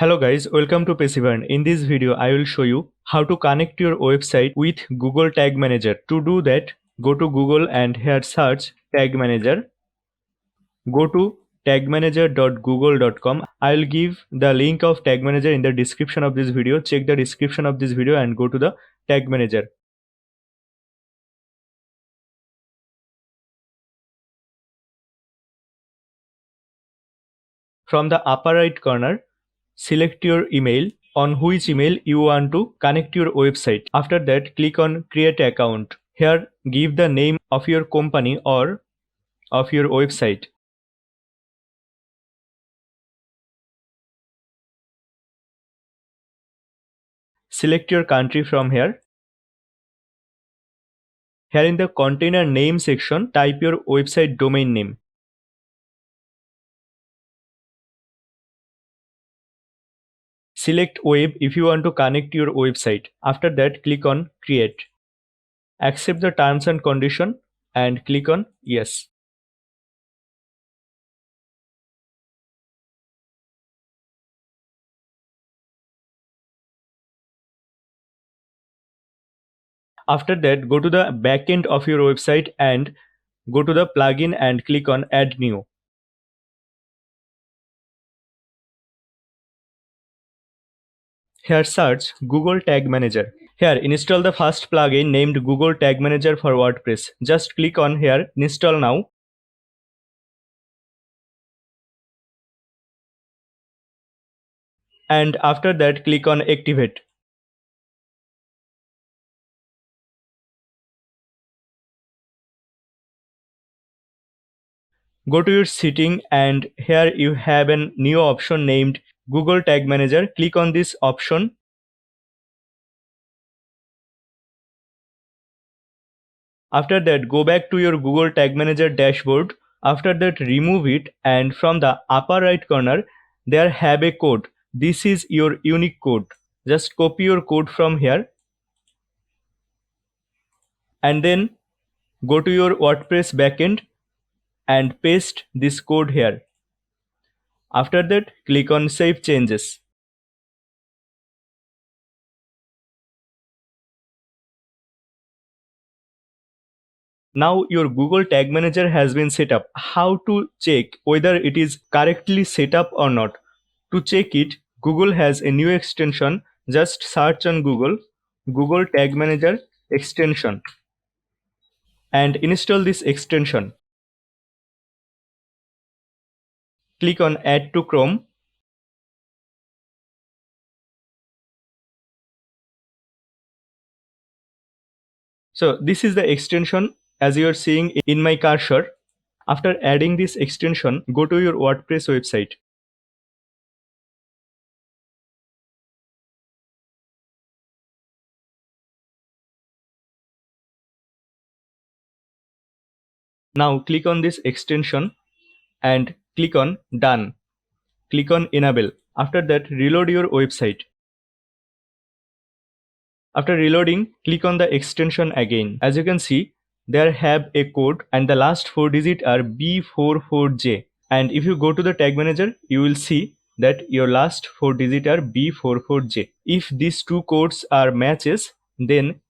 Hello guys, welcome to Pesivan. In this video, I will show you how to connect your website with Google Tag Manager. To do that, go to Google and here search Tag Manager. Go to tagmanager.google.com. I will give the link of Tag Manager in the description of this video. Check the description of this video and go to the Tag Manager. From the upper right corner, select your email, on which email you want to connect your website. After that, click on create account. Here, give the name of your company or of your website. Select your country from here. Here in the container name section, type your website domain name. Select web if you want to connect your website. After that, click on create. Accept the terms and condition and click on yes. After that, go to the backend of your website and go to the plugin and click on add new. Here search Google Tag Manager. Here install the first plugin named Google Tag Manager for WordPress. Just click on here install now. And after that click on activate. Go to your setting and here you have a new option named Google Tag Manager. Click on this option. After that, go back to your Google Tag Manager dashboard. After that, remove it and from the upper right corner, there have a code. This is your unique code. Just copy your code from here and then go to your WordPress backend and paste this code here. After that, click on Save Changes. Now your Google Tag Manager has been set up. How to check whether it is correctly set up or not? To check it, Google has a new extension. Just search on Google Tag Manager extension and install this extension. Click on Add to Chrome. So this is the extension as you are seeing in my cursor. After adding this extension, go to your WordPress website. Now click on this extension and click on Done. Click on Enable. After that, reload your website. After reloading, click on the extension again. As you can see, there have a code and the last 4 digits are B44J. And if you go to the tag manager, you will see that your last 4 digits are B44J. If these two codes are matches, then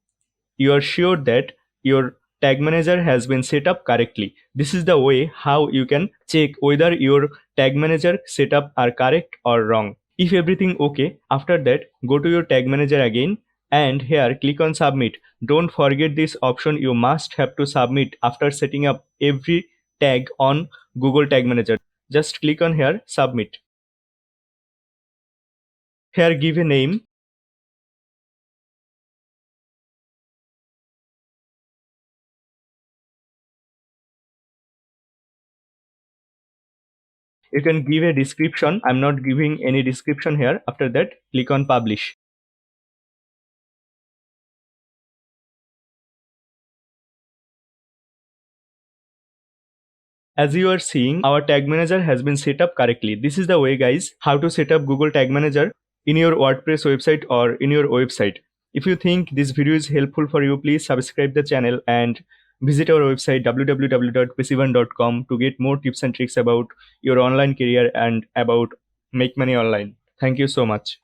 you are sure that your tag manager has been set up correctly. This is the way how you can check whether your tag manager setup are correct or wrong. If everything okay, after that go to your tag manager again and here click on submit. Don't forget this option, you must have to submit after setting up every tag on Google Tag Manager. Just click on here submit. Here give a name. You can give a description. I'm not giving any description here. After that, click on publish. As you are seeing, our tag manager has been set up correctly. This is the way guys, how to set up Google Tag Manager in your WordPress website or in your website. If you think this video is helpful for you, please subscribe the channel and visit our website www.pesivan.com to get more tips and tricks about your online career and about make money online. Thank you so much.